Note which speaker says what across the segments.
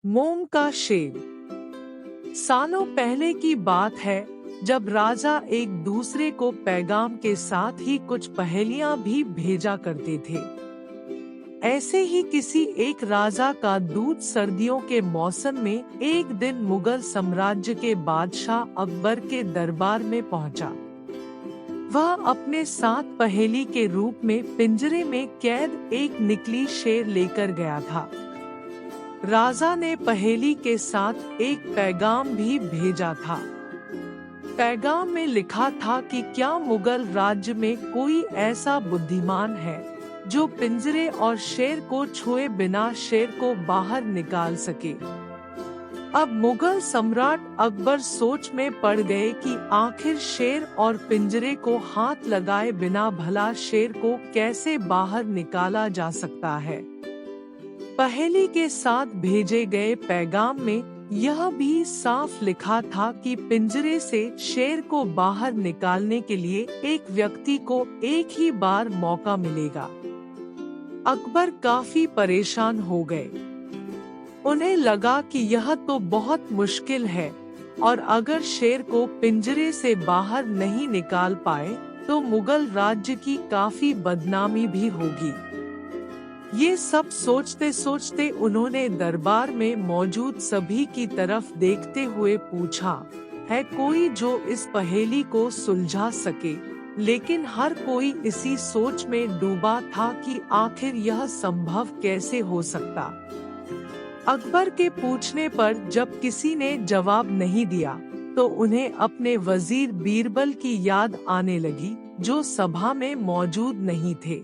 Speaker 1: मोम का शेर। सालों पहले की बात है, जब राजा एक दूसरे को पैगाम के साथ ही कुछ पहेलियां भी भेजा करते थे। ऐसे ही किसी एक राजा का दूत सर्दियों के मौसम में एक दिन मुगल साम्राज्य के बादशाह अकबर के दरबार में पहुंचा। वह अपने साथ पहेली के रूप में पिंजरे में कैद एक नकली शेर लेकर गया था। राजा ने पहेली के साथ एक पैगाम भी भेजा था। पैगाम में लिखा था कि क्या मुगल राज्य में कोई ऐसा बुद्धिमान है जो पिंजरे और शेर को छुए बिना शेर को बाहर निकाल सके। अब मुगल सम्राट अकबर सोच में पड़ गए कि आखिर शेर और पिंजरे को हाथ लगाए बिना भला शेर को कैसे बाहर निकाला जा सकता है। पहेली के साथ भेजे गए पैगाम में यह भी साफ लिखा था कि पिंजरे से शेर को बाहर निकालने के लिए एक व्यक्ति को एक ही बार मौका मिलेगा। अकबर काफी परेशान हो गए। उन्हें लगा कि यह तो बहुत मुश्किल है और अगर शेर को पिंजरे से बाहर नहीं निकाल पाए तो मुगल राज्य की काफी बदनामी भी होगी। ये सब सोचते सोचते उन्होंने दरबार में मौजूद सभी की तरफ देखते हुए पूछा, है कोई जो इस पहेली को सुलझा सके? लेकिन हर कोई इसी सोच में डूबा था कि आखिर यह संभव कैसे हो सकता। अकबर के पूछने पर जब किसी ने जवाब नहीं दिया तो उन्हें अपने वजीर बीरबल की याद आने लगी, जो सभा में मौजूद नहीं थे।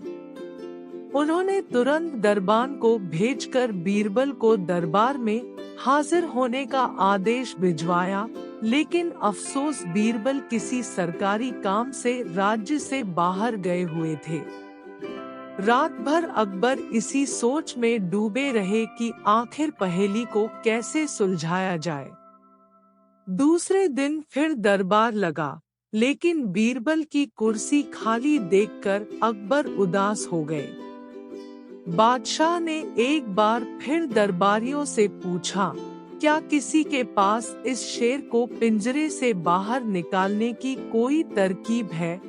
Speaker 1: उन्होंने तुरंत दरबान को भेजकर बीरबल को दरबार में हाजिर होने का आदेश भिजवाया, लेकिन अफसोस बीरबल किसी सरकारी काम से राज्य से बाहर गए हुए थे। रात भर अकबर इसी सोच में डूबे रहे कि आखिर पहेली को कैसे सुलझाया जाए। दूसरे दिन फिर दरबार लगा, लेकिन बीरबल की कुर्सी खाली देखकर अकबर उदास हो गए। बादशाह ने एक बार फिर दरबारियों से पूछा, क्या किसी के पास इस शेर को पिंजरे से बाहर निकालने की कोई तरकीब है?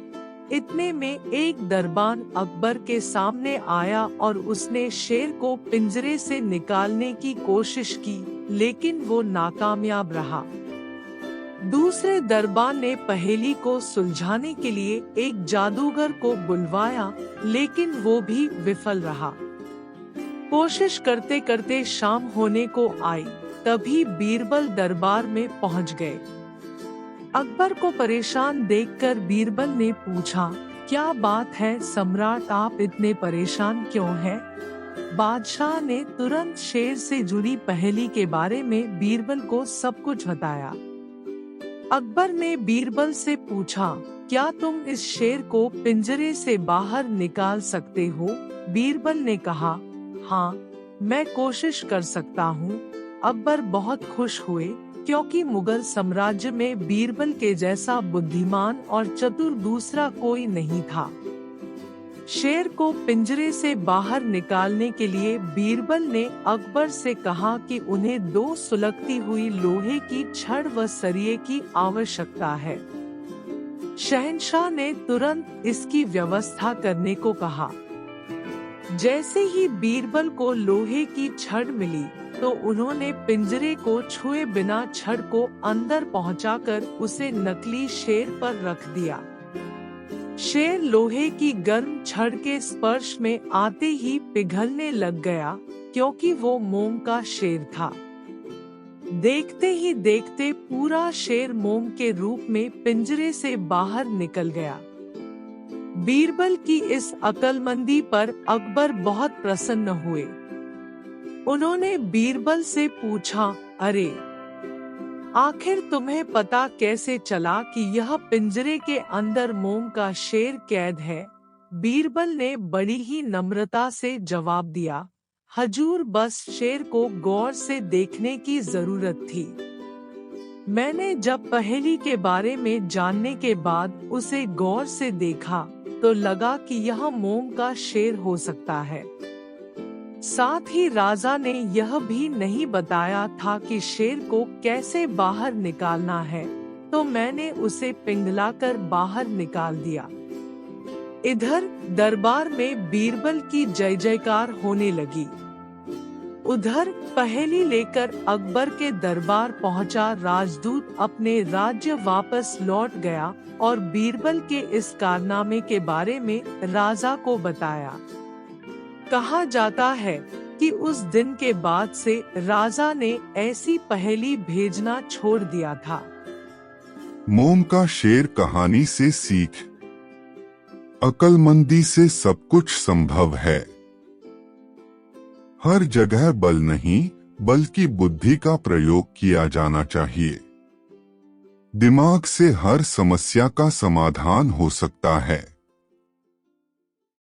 Speaker 1: इतने में एक दरबान अकबर के सामने आया और उसने शेर को पिंजरे से निकालने की कोशिश की, लेकिन वो नाकामयाब रहा। दूसरे दरबान ने पहेली को सुलझाने के लिए एक जादूगर को बुलवाया, लेकिन वो भी विफल रहा। कोशिश करते करते शाम होने को आई, तभी बीरबल दरबार में पहुंच गए। अकबर को परेशान देखकर बीरबल ने पूछा, क्या बात है सम्राट, आप इतने परेशान क्यों हैं? बादशाह ने तुरंत शेर से जुड़ी पहेली के बारे में बीरबल को सब कुछ बताया। अकबर ने बीरबल से पूछा, क्या तुम इस शेर को पिंजरे से बाहर निकाल सकते हो? बीरबल ने कहा, हाँ, मैं कोशिश कर सकता हूँ। अकबर बहुत खुश हुए, क्योंकि मुगल साम्राज्य में बीरबल के जैसा बुद्धिमान और चतुर दूसरा कोई नहीं था। शेर को पिंजरे से बाहर निकालने के लिए बीरबल ने अकबर से कहा कि उन्हें 2 सुलगती हुई लोहे की छड़ व सरिये की आवश्यकता है। शहंशाह ने तुरंत इसकी व्यवस्था करने को कहा। जैसे ही बीरबल को लोहे की छड़ मिली तो उन्होंने पिंजरे को छुए बिना छड़ को अंदर पहुंचाकर उसे नकली शेर पर रख दिया। शेर लोहे की गर्म छड़ के स्पर्श में आते ही पिघलने लग गया, क्योंकि वो मोम का शेर था। देखते ही देखते पूरा शेर मोम के रूप में पिंजरे से बाहर निकल गया। बीरबल की इस अक्लमंदी पर अकबर बहुत प्रसन्न हुए। उन्होंने बीरबल से पूछा, अरे, आखिर तुम्हें पता कैसे चला कि यह पिंजरे के अंदर मोम का शेर कैद है? बीरबल ने बड़ी ही नम्रता से जवाब दिया, हजूर, बस शेर को गौर से देखने की जरूरत थी। मैंने जब पहेली के बारे में जानने के बाद उसे गौर से देखा तो लगा कि यह मोम का शेर हो सकता है। साथ ही राजा ने यह भी नहीं बताया था कि शेर को कैसे बाहर निकालना है, तो मैंने उसे पिघलाकर बाहर निकाल दिया। इधर दरबार में बीरबल की जय जयकार होने लगी। उधर पहेली लेकर अकबर के दरबार पहुंचा राजदूत अपने राज्य वापस लौट गया और बीरबल के इस कारनामे के बारे में राजा को बताया। कहा जाता है कि उस दिन के बाद से राजा ने ऐसी पहेली भेजना छोड़ दिया था।
Speaker 2: मोम का शेर कहानी से सीख। अक्लमंदी से सब कुछ संभव है। हर जगह बल नहीं बल्कि बुद्धि का प्रयोग किया जाना चाहिए। दिमाग से हर समस्या का समाधान हो सकता है।